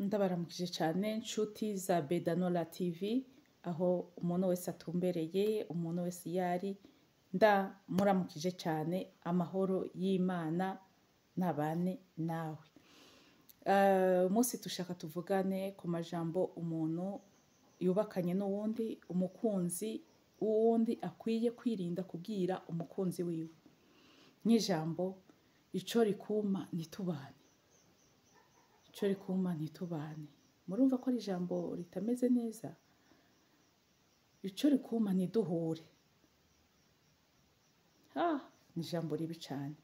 Ndabaramukije cyane nshuti za Bedanora TV, aho umuntu wese atumbereye, umuntu wese yari ndamuramukije cyane, amahoro y'Imana nabane nawe. Umunsi dushaka tuvugane ku majambo umuntu yubakanye n'uwundi, umukunzi w'uwundi akwiye kwirinda kubwira umukunzi wiwe. Nk'ijambo ico rikuma ntitubane. Ico rikuma ntitubane. Murumva ko ari ijambo ritameze neza? Ico rikuma ntiduhure. Ni ijambo ribi cyane.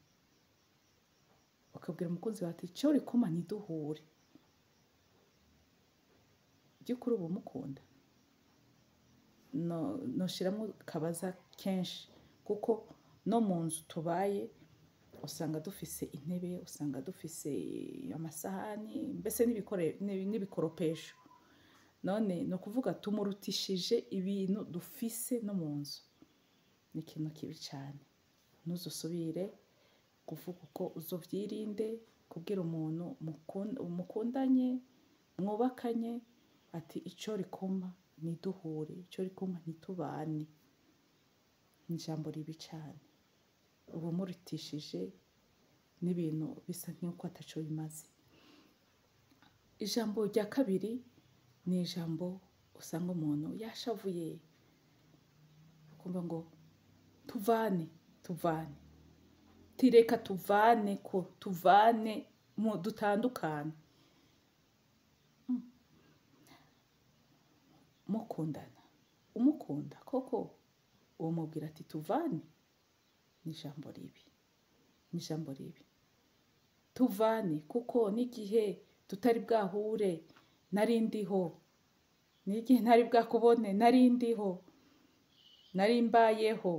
Ukabwira umukunzi wawe ati ico rikuma ntiduhure. By'ukuri uba umukunda? Noshiramwo kabaza kenshi, kuko no mu nzu tubaye usanga dufise intebe, usanga dufise amasahani, mbese n'ibikoropesho. None no kuvuga tumurutishije ibintu dufise no mu nzu. Ni ikintu kibi cyane. Ntuzusubire kuvuga uko, uzovyirinde kubwira umuntu mukundanye, mwubakanye ati ico rikuma ntiduhure, ico rikuma ntitubane. Ni ijambo ribi cyane. Uba umurutishije n'ibintu bisa nk'uko ataco bimaze. Ijambo rya kabiri ni ijambo usanga umuntu yashavuye, ukumva ngo tuvane. Tireka tuvane, ko tuvane dutandukane. Mukundana, umukunda koko uwo mubwira ati tuvane? Ni ijambo ribi. Ni ijambo ribi. Tuvane kuko n'igihe tutari bwahure nari ndiho. N'igihe ntari bwakubone nari ndiho. Nari mbayeho.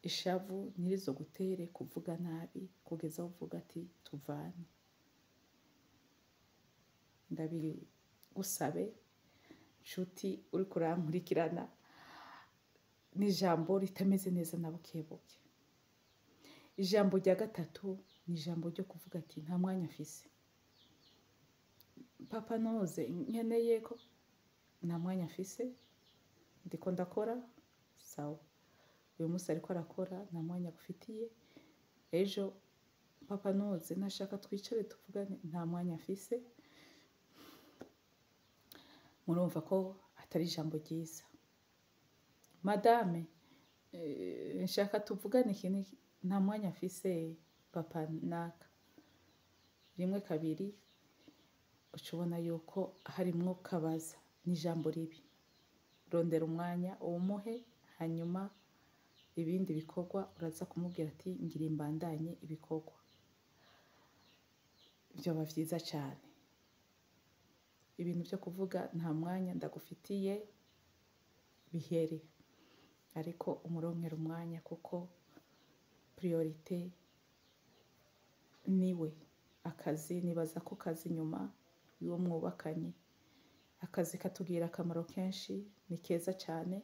Ishavu ntirizogutere kuvuga nabi kugeza aho uvuga ati tuvane. Ndabigusabe nshuti uriko urankurikirana, ni ijambo ritameze neza na bukebuke. Ijambo rya gatatu ni ijambo ryo kuvuga ati nta mwanya mfise. Papa noze nkeneye ko nta mwanya mfise, ndiko ndakora, sawa. Uyu munsi ariko arakora, nta mwanya agufitiye. Ejo papa noze nashaka twicare tuvugane, nta mwanya mfise. Murumva ko atari ijambo ryiza. Madame, nshaka tuvugane ikintu, nta mwanya mfise papa naka. Rimwe kabiri ucubona yuko harimwo kabaza. Ni ijambo ribi. Rondera umwanya uwumuhe, hanyuma ibindi bikorwa uraza kumubwira ati ngira imbandanye ibikorwa. Vyoba vyiza cyane. Ibintu byo kuvuga nta mwanya ndagufitiye bihere, ariko umuronkera umwanya, kuko priorite niwe. Akazi, nibaza ko kazi nyuma y'uwo mwubakanye. Akazi katubwira akamaro kenshi, ni keza cyane,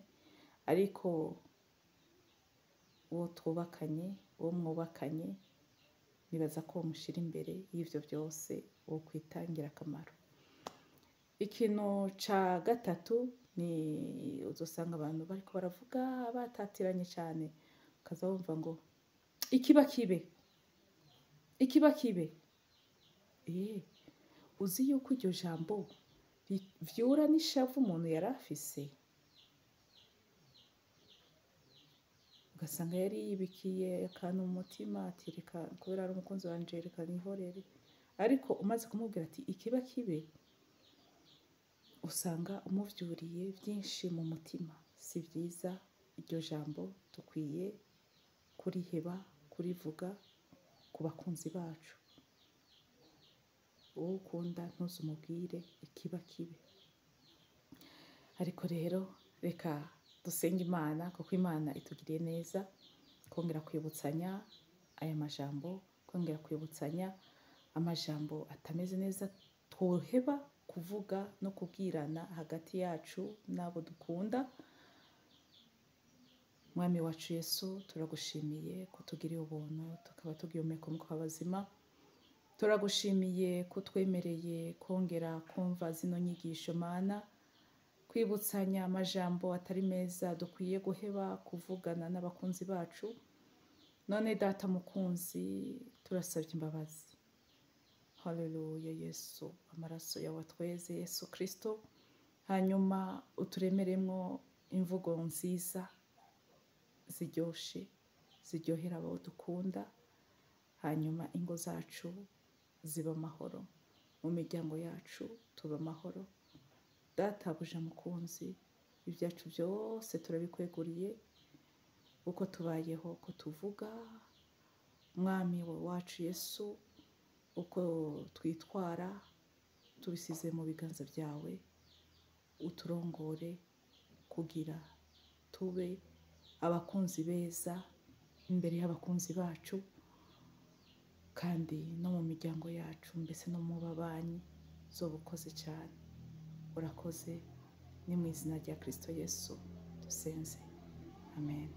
ariko uwo twubakanye, uwo mwubakanye, nibaza ko mushira imbere y'ivyo byose, uwo kwitangira akamaro. Ikintu ca gatatu ni uzosanga abantu bariko baravuga batatiranye cyane, ukaza wumva ngo ikiba kibe. Uzi yuko iryo jambo vyura n'ishavu umuntu yari afise. Ugasanga yari yibikiye akantu mu mutima ati reka, kubera ari umukunzi wanje reka nihorere. Ariko umaze kumubwira ati ikiba kibe, usanga umuvyuriye vyinshi mu mutima. Si vyiza. Iryo jambo dukwiye kuriheba, kurivuga ku bakunzi bacu. Uwo ukunda ntuzumubwire ikiba kibe. Ariko rero reka dusenge Imana, kuko Imana itugiriye neza kongera kwibutsanya aya majambo, kongera kwibutsanya amajambo atameze neza twoheba kuvuga no kubwirana hagati yacu n'abo dukunda. Mwami wacu Yesu, turagushimiye ko tugiriye ubuntu tukaba tugihumeka umwuka w'abazima. turagushimiye ko twemereye kongera kumva zino nyigisho Mana, kwibutsanya amajambo atari meza dukwiye guheba kuvugana n'abakunzi bacu. None Data mukunzi, turasabye imbabazi. Haleluya Yesu, amaraso yawe atweze Yesu Kristo. Hanyuma uturemeremwo imvugo nziza ziryoshe, ziryohera abo dukunda. Hanyuma ingo zacu ziba amahoro, mu miryango yacu tuba amahoro. Databuja mukunzi, ibyacu byose turabikweguriye, uko tubayeho, uko tuvuga, Mwami wacu Yesu, uko twitwara, tubisize mu biganza byawe. Uturongore kugira tube abakunzi beza imbere y'abakunzi bacu, kandi no mu miryango yacu, mbese no mu babanyi. Zoba ukoze cyane, urakoze. Ni mu izina rya Kristo Yesu dusenze, amen.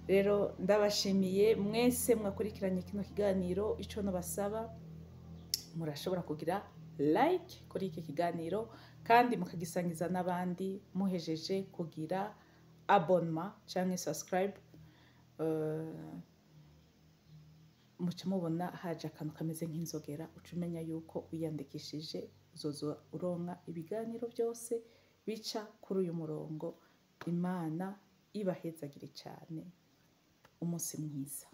Rero ndabashimiye mwese mwakurikiranye kino kiganiro. Ico nabasaba, murashobora kugira like kuri iki kiganiro kandi mukagisangiza n'abandi. Muhejeje kugira abonnement canke subscribe, muca mubona haje akantu kameze nk'inzogera, uca umenya yuko wiyandikishije. Uzoza uronka ibiganiro byose bica kuri uyu murongo. Imana ibahezagire cyane. Umunsi mwiza.